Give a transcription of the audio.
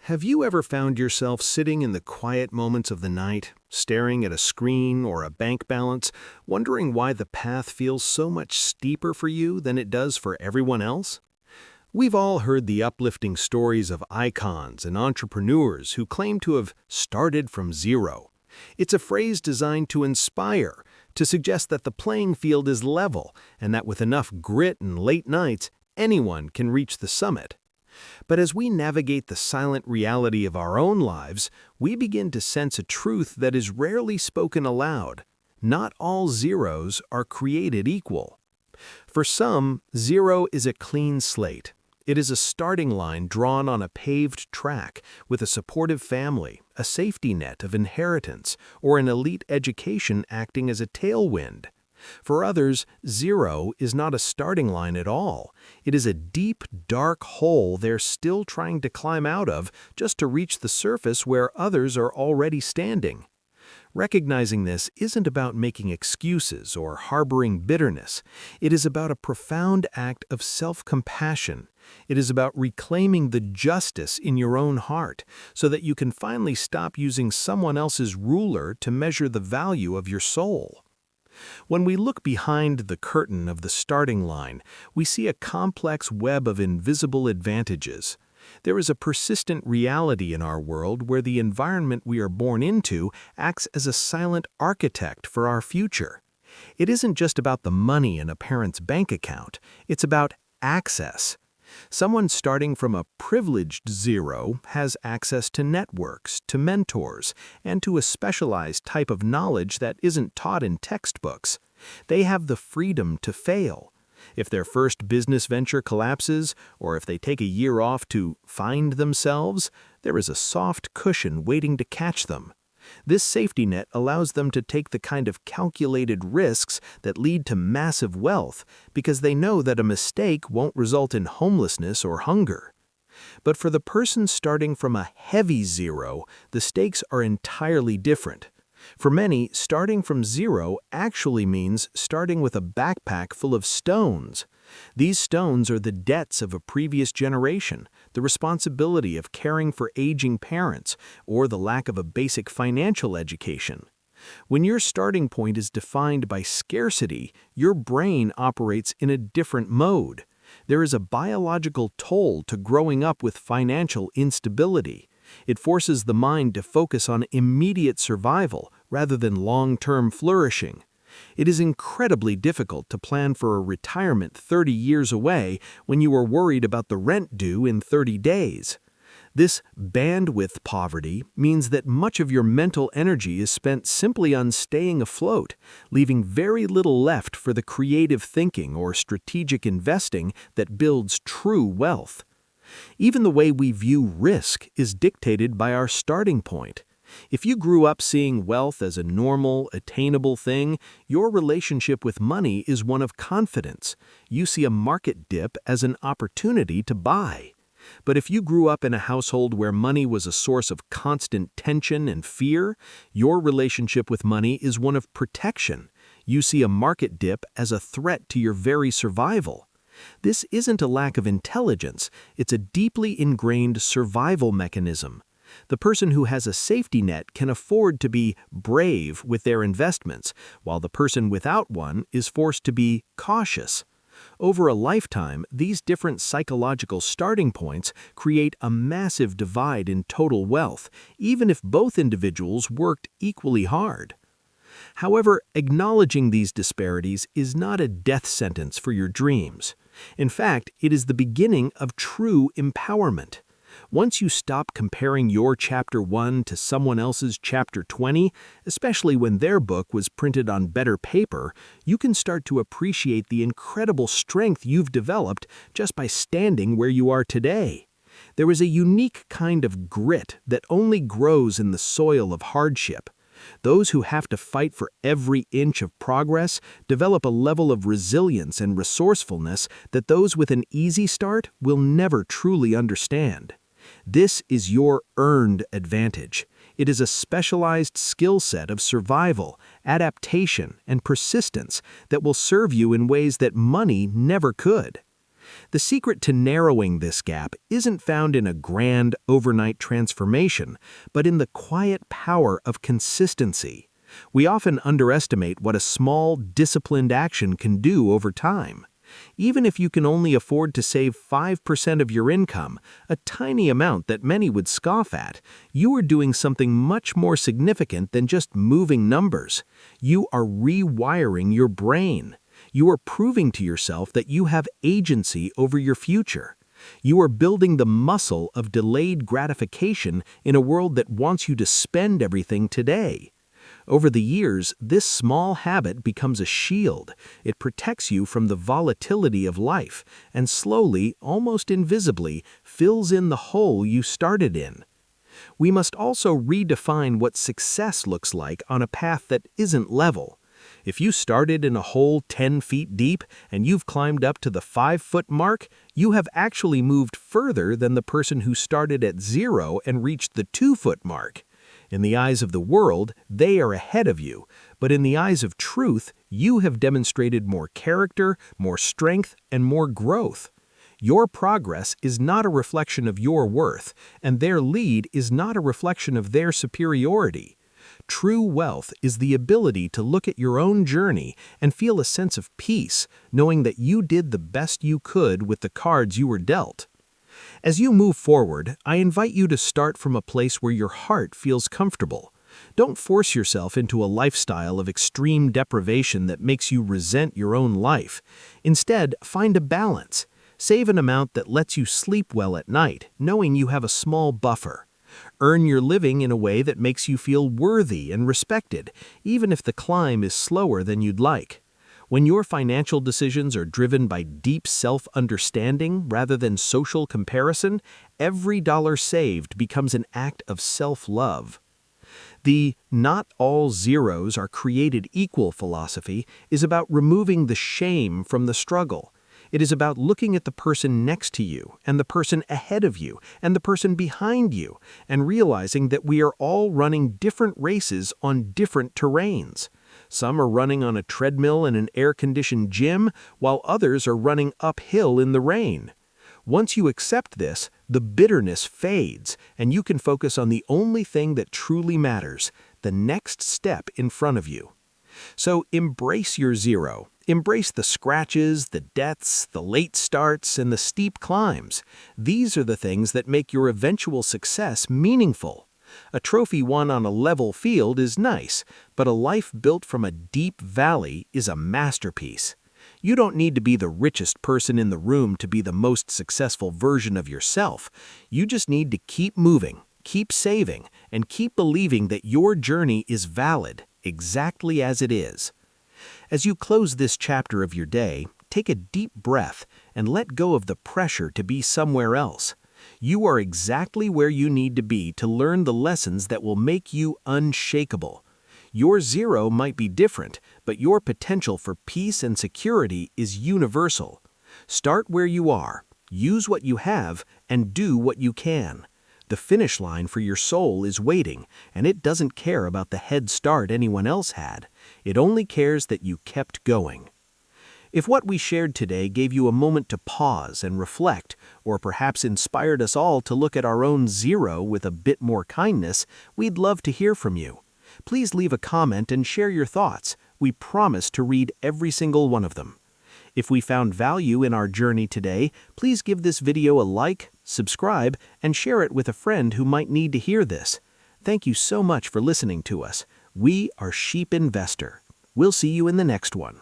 Have you ever found yourself sitting in the quiet moments of the night, staring at a screen or a bank balance, wondering why the path feels so much steeper for you than it does for everyone else? We've all heard the uplifting stories of icons and entrepreneurs who claim to have started from zero. It's a phrase designed to inspire, to suggest that the playing field is level and that with enough grit and late nights, anyone can reach the summit. But as we navigate the silent reality of our own lives, we begin to sense a truth that is rarely spoken aloud. Not all zeros are created equal. For some, zero is a clean slate. It is a starting line drawn on a paved track with a supportive family, a safety net of inheritance, or an elite education acting as a tailwind. For others, zero is not a starting line at all. It is a deep, dark hole they're still trying to climb out of just to reach the surface where others are already standing. Recognizing this isn't about making excuses or harboring bitterness. It is about a profound act of self-compassion. It is about reclaiming the justice in your own heart so that you can finally stop using someone else's ruler to measure the value of your soul. When we look behind the curtain of the starting line, we see a complex web of invisible advantages. There is a persistent reality in our world where the environment we are born into acts as a silent architect for our future. It isn't just about the money in a parent's bank account, it's about access. Someone starting from a privileged zero has access to networks, to mentors, and to a specialized type of knowledge that isn't taught in textbooks. They have the freedom to fail. If their first business venture collapses, or if they take a year off to find themselves, there is a soft cushion waiting to catch them. This safety net allows them to take the kind of calculated risks that lead to massive wealth because they know that a mistake won't result in homelessness or hunger. But for the person starting from a heavy zero, the stakes are entirely different. For many, starting from zero actually means starting with a backpack full of stones. These stones are the debts of a previous generation, the responsibility of caring for aging parents, or the lack of a basic financial education. When your starting point is defined by scarcity, your brain operates in a different mode. There is a biological toll to growing up with financial instability. It forces the mind to focus on immediate survival rather than long-term flourishing. It is incredibly difficult to plan for a retirement 30 years away when you are worried about the rent due in 30 days. This bandwidth poverty means that much of your mental energy is spent simply on staying afloat, leaving very little left for the creative thinking or strategic investing that builds true wealth. Even the way we view risk is dictated by our starting point. If you grew up seeing wealth as a normal, attainable thing, your relationship with money is one of confidence. You see a market dip as an opportunity to buy. But if you grew up in a household where money was a source of constant tension and fear, your relationship with money is one of protection. You see a market dip as a threat to your very survival. This isn't a lack of intelligence, it's a deeply ingrained survival mechanism. The person who has a safety net can afford to be brave with their investments, while the person without one is forced to be cautious. Over a lifetime, these different psychological starting points create a massive divide in total wealth, even if both individuals worked equally hard. However, acknowledging these disparities is not a death sentence for your dreams. In fact, it is the beginning of true empowerment. Once you stop comparing your Chapter 1 to someone else's Chapter 20, especially when their book was printed on better paper, you can start to appreciate the incredible strength you've developed just by standing where you are today. There is a unique kind of grit that only grows in the soil of hardship. Those who have to fight for every inch of progress develop a level of resilience and resourcefulness that those with an easy start will never truly understand. This is your earned advantage. It is a specialized skill set of survival, adaptation, and persistence that will serve you in ways that money never could. The secret to narrowing this gap isn't found in a grand overnight transformation, but in the quiet power of consistency. We often underestimate what a small, disciplined action can do over time. Even if you can only afford to save 5% of your income, a tiny amount that many would scoff at, you are doing something much more significant than just moving numbers. You are rewiring your brain. You are proving to yourself that you have agency over your future. You are building the muscle of delayed gratification in a world that wants you to spend everything today. Over the years, this small habit becomes a shield. It protects you from the volatility of life and slowly, almost invisibly, fills in the hole you started in. We must also redefine what success looks like on a path that isn't level. If you started in a hole 10 feet deep and you've climbed up to the 5-foot mark, you have actually moved further than the person who started at 0 and reached the 2-foot mark. In the eyes of the world, they are ahead of you, but in the eyes of truth, you have demonstrated more character, more strength, and more growth. Your progress is not a reflection of your worth, and their lead is not a reflection of their superiority. True wealth is the ability to look at your own journey and feel a sense of peace, knowing that you did the best you could with the cards you were dealt. As you move forward, I invite you to start from a place where your heart feels comfortable. Don't force yourself into a lifestyle of extreme deprivation that makes you resent your own life. Instead, find a balance. Save an amount that lets you sleep well at night, knowing you have a small buffer. Earn your living in a way that makes you feel worthy and respected, even if the climb is slower than you'd like. When your financial decisions are driven by deep self-understanding rather than social comparison, every dollar saved becomes an act of self-love. The "not all zeros are created equal" philosophy is about removing the shame from the struggle. It is about looking at the person next to you, and the person ahead of you, and the person behind you, and realizing that we are all running different races on different terrains. Some are running on a treadmill in an air-conditioned gym, while others are running uphill in the rain. Once you accept this, the bitterness fades, and you can focus on the only thing that truly matters, the next step in front of you. So embrace your zero. Embrace the scratches, the deaths, the late starts, and the steep climbs. These are the things that make your eventual success meaningful. A trophy won on a level field is nice, but a life built from a deep valley is a masterpiece. You don't need to be the richest person in the room to be the most successful version of yourself. You just need to keep moving, keep saving, and keep believing that your journey is valid, exactly as it is. As you close this chapter of your day, take a deep breath and let go of the pressure to be somewhere else. You are exactly where you need to be to learn the lessons that will make you unshakable. Your zero might be different, but your potential for peace and security is universal. Start where you are, use what you have, and do what you can. The finish line for your soul is waiting, and it doesn't care about the head start anyone else had. It only cares that you kept going. If what we shared today gave you a moment to pause and reflect, or perhaps inspired us all to look at our own zero with a bit more kindness, we'd love to hear from you. Please leave a comment and share your thoughts. We promise to read every single one of them. If we found value in our journey today, please give this video a like, subscribe, and share it with a friend who might need to hear this. Thank you so much for listening to us. We are Sheep Investor. We'll see you in the next one.